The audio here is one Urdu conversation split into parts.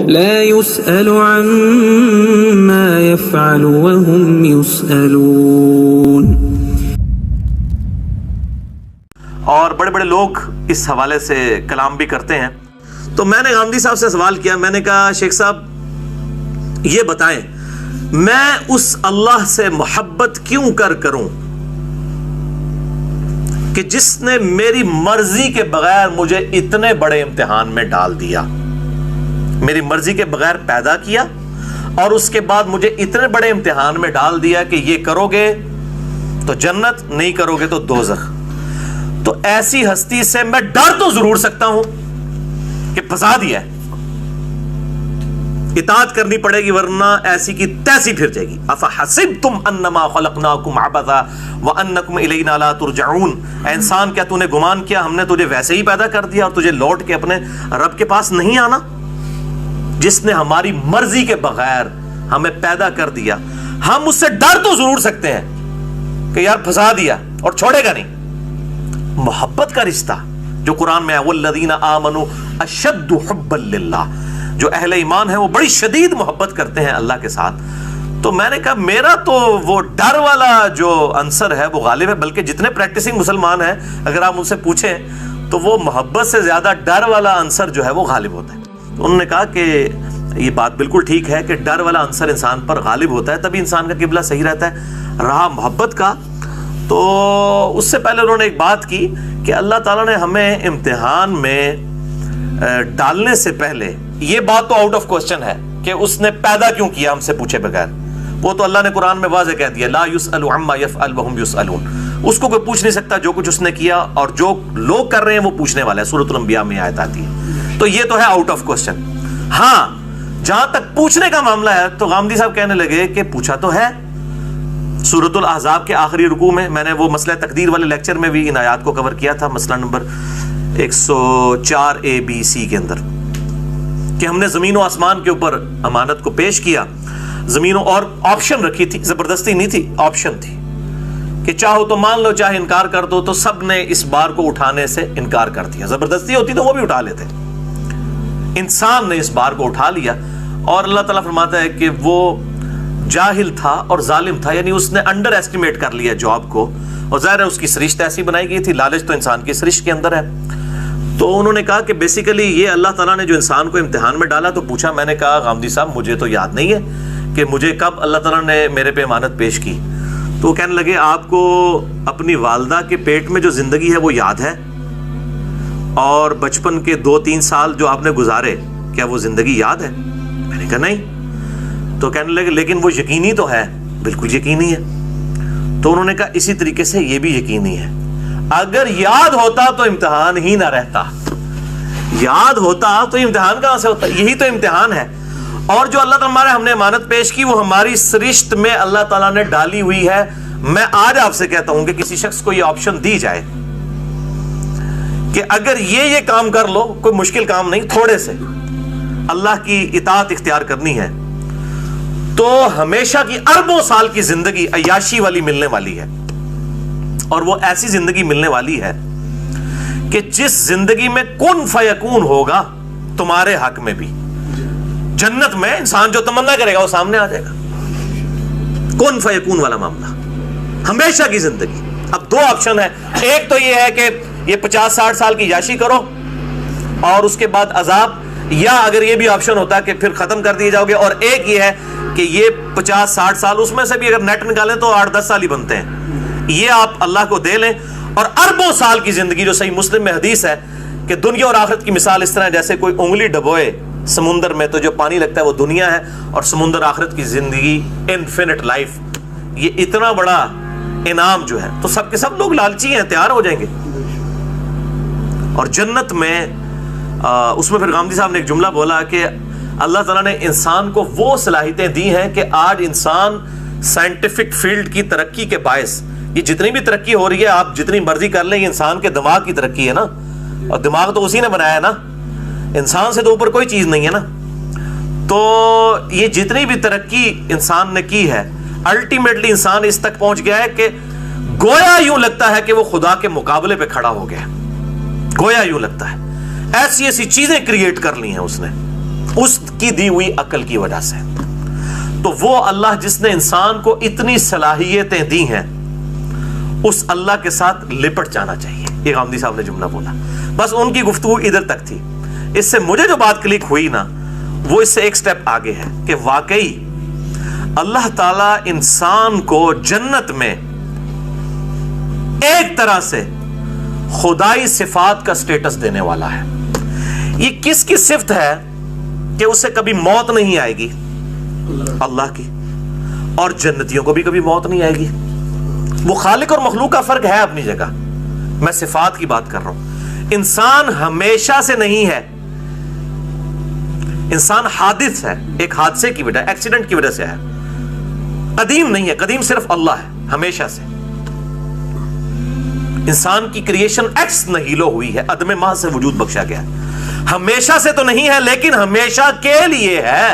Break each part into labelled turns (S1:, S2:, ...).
S1: لا يسأل عما يفعل وهم يسألون.
S2: اور بڑے بڑے لوگ اس حوالے سے کلام بھی کرتے ہیں. تو میں نے غامدی صاحب سے سوال کیا، میں نے کہا شیخ صاحب یہ بتائیں میں اس اللہ سے محبت کیوں کروں کہ جس نے میری مرضی کے بغیر مجھے اتنے بڑے امتحان میں ڈال دیا، میری مرضی کے بغیر پیدا کیا اور اس کے بعد مجھے اتنے بڑے امتحان میں ڈال دیا کہ یہ کرو گے تو جنت، نہیں کرو گے تو دوزخ. تو ایسی ہستی سے میں ڈر تو ضرور سکتا ہوں کہ پھنسا دیا ہے، اطاعت کرنی پڑے گی ورنہ ایسی کی تیسی پھر جائے گی. افحسبتم انما خلقناکم عبثا وانکم الینا لا ترجعون. اے انسان کیا تو نے گمان کیا ہم نے تجھے ویسے ہی پیدا کر دیا اور تجھے لوٹ کے اپنے رب کے پاس نہیں آنا؟ جس نے ہماری مرضی کے بغیر ہمیں پیدا کر دیا، ہم اس سے ڈر تو ضرور سکتے ہیں کہ یار پھنسا دیا اور چھوڑے گا نہیں. محبت کا رشتہ جو قرآن میں ہے والذین آمنوا اشد حبا للہ، جو اہل ایمان ہیں وہ بڑی شدید محبت کرتے ہیں اللہ کے ساتھ. تو میں نے کہا میرا تو وہ ڈر والا جو عنصر ہے وہ غالب ہے، بلکہ جتنے پریکٹسنگ مسلمان ہیں اگر آپ ان سے پوچھیں تو وہ محبت سے زیادہ ڈر والا عنصر جو ہے وہ غالب ہوتا ہے. تو انہوں نے کہا کہ یہ بات بالکل ٹھیک ہے کہ ڈر والا عنصر انسان پر غالب ہوتا ہے، تبھی انسان کا قبلہ صحیح رہتا ہے. رہا محبت کا، تو اس سے پہلے انہوں نے ایک بات کی کہ اللہ تعالیٰ نے ہمیں امتحان میں ڈالنے سے پہلے، یہ بات تو آؤٹ آف کوسچن ہے کہ اس نے پیدا کیوں کیا ہم سے پوچھے بغیر، وہ تو اللہ نے قرآن میں واضح کہہ دیا لا یسأل عما یفعل وہم یسألون. اس کو کوئی پوچھ نہیں سکتا جو کچھ اس نے کیا، اور جو لوگ کر رہے ہیں وہ پوچھنے والے ہیں. سورۃ الانبیاء میں آیت آتی ہے. تو یہ تو ہے آؤٹ آف کوسچن. ہاں جہاں تک پوچھنے کا معاملہ ہے تو غامدی صاحب کہنے لگے کہ پوچھا تو ہے. سورۃ الاحزاب کے آخری رکوع میں نے وہ مسئلہ تقدیر والے لیکچر میں بھی ان آیات کو کور کیا تھا، مسئلہ نمبر 104 ABC کے اندر، کہ ہم نے زمین و آسمان کے اوپر امانت کو پیش کیا. زمینوں اور آپشن رکھی تھی، زبردستی نہیں تھی، آپشن تھی کہ چاہو تو مان لو چاہے انکار کر دو. تو سب نے اس بار کو اٹھانے سے انکار کر دیا. زبردستی ہوتی تو وہ بھی اٹھا لیتے، انسان نے اس بار کو اٹھا لیا. اور اللہ تعالیٰ فرماتا ہے کہ وہ جاہل تھا اور ظالم تھا، یعنی اس نے انڈر ایسٹیمیٹ کر لیا جاب کو، اور ظاہر ہے اس کی سرشت ایسی بنائی گئی تھی، لالچ تو انسان کی سرشت کے اندر ہے. تو انہوں نے کہا کہ بیسیکلی یہ اللہ تعالیٰ نے جو انسان کو امتحان میں ڈالا. تو پوچھا، میں نے کہا غامدی صاحب مجھے تو یاد نہیں ہے کہ مجھے کب اللہ تعالیٰ نے میرے پہ امانت پیش کی. تو وہ کہنے لگے آپ کو اپنی والدہ کے پیٹ میں جو زندگی ہے وہ یاد ہے، اور بچپن کے 2-3 سال جو آپ نے گزارے کیا وہ زندگی یاد ہے؟ میں نے کہا نہیں. تو کہنے لگے لیکن وہ یقینی تو ہے. بالکل یقینی ہے. تو انہوں نے کہا اسی طریقے سے یہ بھی یقینی ہے. اگر یاد ہوتا تو امتحان ہی نہ رہتا. یاد ہوتا تو امتحان کہاں سے ہوتا؟ یہی تو امتحان ہے. اور جو اللہ تعالیٰ ہم نے امانت پیش کی وہ ہماری سرشت میں اللہ تعالیٰ نے ڈالی ہوئی ہے. میں آج آپ سے کہتا ہوں کہ کسی شخص کو یہ آپشن دی جائے کہ اگر یہ کام کر لو، کوئی مشکل کام نہیں، تھوڑے سے اللہ کی اطاعت اختیار کرنی ہے، تو ہمیشہ کی اربوں سال کی زندگی عیاشی والی ملنے والی ہے. اور وہ ایسی زندگی ملنے والی ہے کہ جس زندگی میں کن فیکون ہوگا تمہارے حق میں بھی. جنت میں انسان جو تمنا کرے گا وہ سامنے آ جائے گا. کن فیکون والا معاملہ، ہمیشہ کی زندگی. اب 2 آپشن ہے. ایک تو یہ ہے کہ یہ 50-60 سال کی عیاشی کرو اور اس کے بعد عذاب، یا اگر یہ بھی آپشن ہوتا ہے کہ پھر ختم کر دیے جاؤ گے. اور ایک یہ ہے کہ یہ 50-60 سال، اس میں سے بھی اگر نیٹ نکالیں تو 8-10 سال ہی بنتے ہیں. یہ آپ اللہ کو دے لیں، اور اربوں سال کی زندگی، جو صحیح مسلم میں حدیث ہے کہ دنیا اور آخرت کی مثال اس طرح جیسے کوئی انگلی ڈبوئے سمندر میں تو جو پانی لگتا ہے وہ دنیا ہے، اور سمندر آخرت کی زندگی انفینٹ لائف. یہ اتنا بڑا انعام جو ہے تو سب کے سب لوگ لالچی ہیں، تیار ہو جائیں گے. اور جنت میں اس میں پھر غامدی صاحب نے ایک جملہ بولا کہ اللہ تعالیٰ نے انسان کو وہ صلاحیتیں دی ہیں کہ آج انسان سائنٹیفک فیلڈ کی ترقی کے باعث، یہ جتنی بھی ترقی ہو رہی ہے آپ جتنی مرضی کر لیں، یہ انسان کے دماغ کی ترقی ہے نا، اور دماغ تو اسی نے بنایا ہے نا، انسان سے تو اوپر کوئی چیز نہیں ہے نا. تو یہ جتنی بھی ترقی انسان نے کی ہے، الٹیمیٹلی انسان اس تک پہنچ گیا ہے کہ گویا یوں لگتا ہے کہ وہ خدا کے مقابلے پہ کھڑا ہو گیا. گویا یوں لگتا ہے ایسی ایسی چیزیں کریٹ کر لی ہیں اس نے. اس کی دی ہوئی عقل کی وجہ سے. تو وہ اللہ جس نے انسان کو اتنی صلاحیتیں دی ہیں اس اللہ کے ساتھ لپٹ جانا چاہیے. یہ غامدی صاحب نے جملہ بولا, بس ان کی گفتگو ادھر تک تھی. اس سے مجھے جو بات کلک ہوئی نا وہ اس سے ایک سٹیپ آگے ہے کہ واقعی اللہ تعالیٰ انسان کو جنت میں ایک طرح سے خدائی صفات کا سٹیٹس دینے والا ہے. یہ کس کی صفت ہے کہ اسے کبھی موت نہیں آئے گی؟ اللہ کی. اور جنتیوں کو بھی کبھی موت نہیں آئے گی. وہ خالق اور مخلوق کا فرق ہے اپنی جگہ, میں صفات کی بات کر رہا ہوں. انسان ہمیشہ سے نہیں ہے, انسان حادث ہے, ایک حادثے کی وجہ, ایکسیڈنٹ کی وجہ سے ہے. قدیم نہیں ہے, قدیم صرف اللہ ہے ہمیشہ سے. انسان کی کریشن ایکس نہیلو ہوئی ہے, عدم محض سے وجود بخشا گیا ہے. ہمیشہ سے تو نہیں ہے لیکن ہمیشہ کے لیے ہے.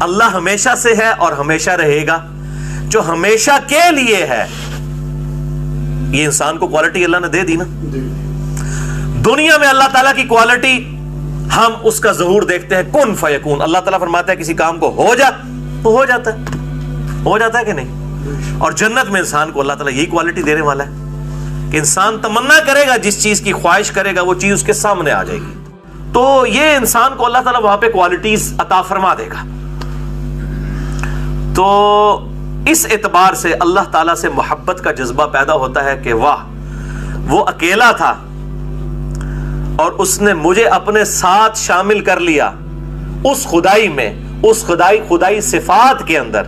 S2: اللہ ہمیشہ سے ہے اور ہمیشہ رہے گا. جو ہمیشہ کے لیے ہے, یہ انسان کو کوالٹی اللہ نے دے دی نا. دنیا میں اللہ تعالیٰ کی کوالٹی ہم اس کا ظہور دیکھتے ہیں, کن فیکون. اللہ تعالیٰ فرماتا ہے کسی کام کو ہو جا تو ہو جاتا ہے, ہو جاتا ہے کہ نہیں. اور جنت میں انسان کو اللہ تعالیٰ یہی کوالٹی دینے والا ہے کہ انسان تمنا کرے گا, جس چیز کی خواہش کرے گا وہ چیز اس کے سامنے آ جائے گی. تو یہ انسان کو اللہ تعالیٰ وہاں پہ کوالٹیز عطا فرما دے گا. تو اس اعتبار سے اللہ تعالیٰ سے محبت کا جذبہ پیدا ہوتا ہے کہ واہ, وہ اکیلا تھا اور اس نے مجھے اپنے ساتھ شامل کر لیا اس خدائی میں, اس خدائی صفات کے اندر,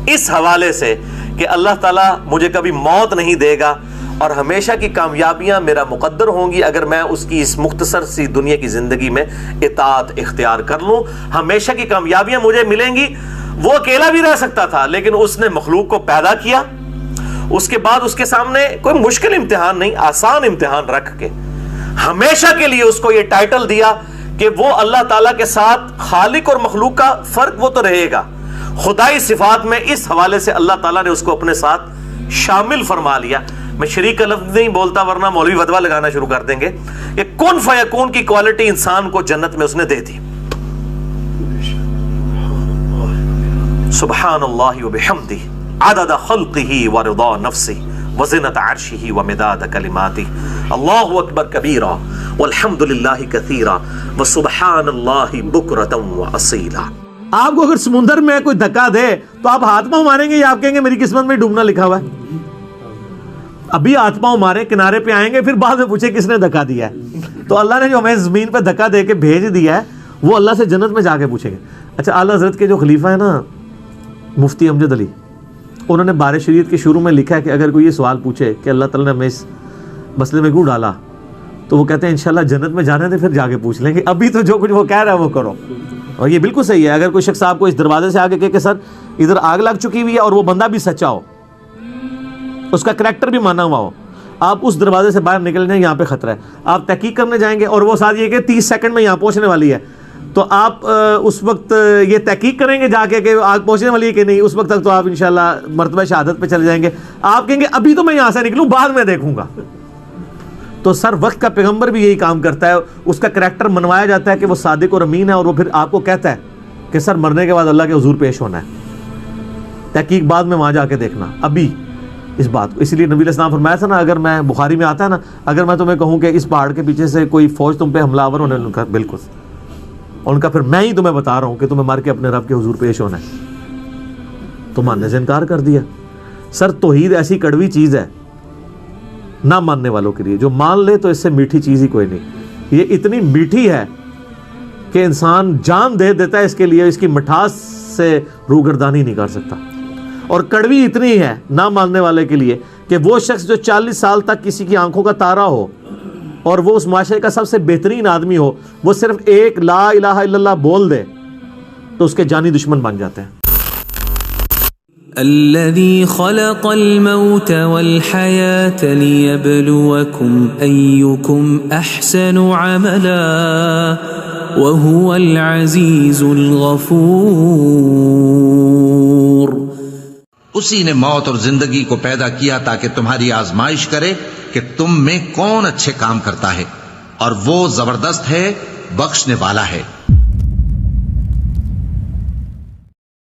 S2: اس حوالے سے کہ اللہ تعالیٰ مجھے کبھی موت نہیں دے گا اور ہمیشہ کی کامیابیاں میرا مقدر ہوں گی اگر میں اس کی اس مختصر سی دنیا کی زندگی میں اطاعت اختیار کر لوں. ہمیشہ کی کامیابیاں مجھے ملیں گی. وہ اکیلا بھی رہ سکتا تھا لیکن اس نے مخلوق کو پیدا کیا, اس کے بعد اس کے سامنے کوئی مشکل امتحان نہیں, آسان امتحان رکھ کے ہمیشہ کے لیے اس کو یہ ٹائٹل دیا کہ وہ اللہ تعالیٰ کے ساتھ خالق اور مخلوق کا فرق وہ تو رہے گا, خدائی صفات میں اس حوالے سے اللہ تعالیٰ نے اس کو اپنے ساتھ شامل فرما لیا. میں شریک کا لفظ نہیں بولتا ورنہ مولوی ودوا لگانا شروع کر دیں گے. کہ کن فیکون کی کوالٹی انسان کو جنت میں اس نے دے دی. سبحان اللہ وبحمدہ عدد خلقہ ورضا نفسہ وزنۃ عرشہ ومداد کلماتہ. اللہ اکبر کبیرا والحمد للہ کثیرا وسبحان اللہ بکرۃ واصیلا.
S3: آپ کو اگر سمندر میں کوئی دھکا دے تو آپ ہاتھ پاؤں ماریں گے یا آپ کہیں گے میری قسمت میں ڈوبنا لکھا ہوا ہے؟ ابھی ہاتھ پاؤں مارے, کنارے پہ آئیں گے, پھر بعد میں پوچھے کس نے دھکا دیا ہے. تو اللہ نے جو ہمیں زمین پہ دھکا دے کے بھیج دیا ہے وہ اللہ سے جنت میں جا کے پوچھیں گے. اچھا, اعلیٰ حضرت کے جو خلیفہ ہے نا مفتی امجد علی, انہوں نے بار شریعت کے شروع میں لکھا ہے کہ اگر کوئی یہ سوال پوچھے کہ اللہ تعالیٰ نے ہمیں اس مسئلے میں کیوں ڈالا, تو وہ کہتے ہیں انشاءاللہ جنت میں جانے دے, پھر جا کے پوچھ لیں گے, ابھی تو جو کچھ وہ کہہ رہا ہے وہ کرو. اور یہ بالکل صحیح ہے. اگر کوئی شخص آپ کو اس دروازے سے آگے کہے کہ سر ادھر آگ لگ چکی ہوئی ہے اور وہ بندہ بھی سچا ہو, اس کا کریکٹر بھی مانا ہوا ہو, آپ اس دروازے سے باہر نکل جائیں, یہاں پہ خطرہ ہے, آپ تحقیق کرنے جائیں گے اور وہ ساتھ یہ کہ 30 سیکنڈ میں یہاں پہنچنے والی ہے, تو آپ اس وقت یہ تحقیق کریں گے جا کے کہ آگ پہنچنے والی ہے کہ نہیں. اس وقت تک تو آپ انشاءاللہ مرتبہ شہادت پہ چلے جائیں گے. آپ کہیں گے ابھی تو میں یہاں سے نکلوں, بعد میں دیکھوں گا. تو سر وقت کا پیغمبر بھی یہی کام کرتا ہے, اس کا کریکٹر منوایا جاتا ہے کہ وہ صادق اور امین ہے, اور وہ پھر آپ کو کہتا ہے کہ سر مرنے کے بعد اللہ کے حضور پیش ہونا ہے, تحقیق بعد میں وہاں جا کے دیکھنا, ابھی اس بات کو. اس لیے نبی علیہ السلام فرمایا تھا نا, اگر میں بخاری میں آتا ہے نا, اگر میں تمہیں کہوں کہ اس پہاڑ کے پیچھے سے کوئی فوج تم پہ حملہ آور ہونے, ان کا بالکل, اور ان کا پھر میں ہی تمہیں بتا رہا ہوں کہ تمہیں مر کے اپنے رب کے حضور پیش ہونا ہے, تو ماننے سے انکار کر دیا. سر توحید ایسی کڑوی چیز ہے نہ ماننے والوں کے لیے, جو مان لے تو اس سے میٹھی چیز ہی کوئی نہیں. یہ اتنی میٹھی ہے کہ انسان جان دے دیتا ہے اس کے لیے, اس کی مٹھاس سے روگردانی نہیں کر سکتا. اور کڑوی اتنی ہے نہ ماننے والے کے لیے کہ وہ شخص جو 40 سال تک کسی کی آنکھوں کا تارا ہو اور وہ اس معاشرے کا سب سے بہترین آدمی ہو, وہ صرف ایک لا الہ الا اللہ بول دے تو اس کے جانی دشمن بن جاتے ہیں.
S1: الذي خلق الموت والحياة ليبلوكم أيكم أحسن عملا وهو العزيز الغفور.
S4: اسی نے موت اور زندگی کو پیدا کیا تاکہ تمہاری آزمائش کرے کہ تم میں کون اچھے کام کرتا ہے, اور وہ زبردست ہے بخشنے والا ہے۔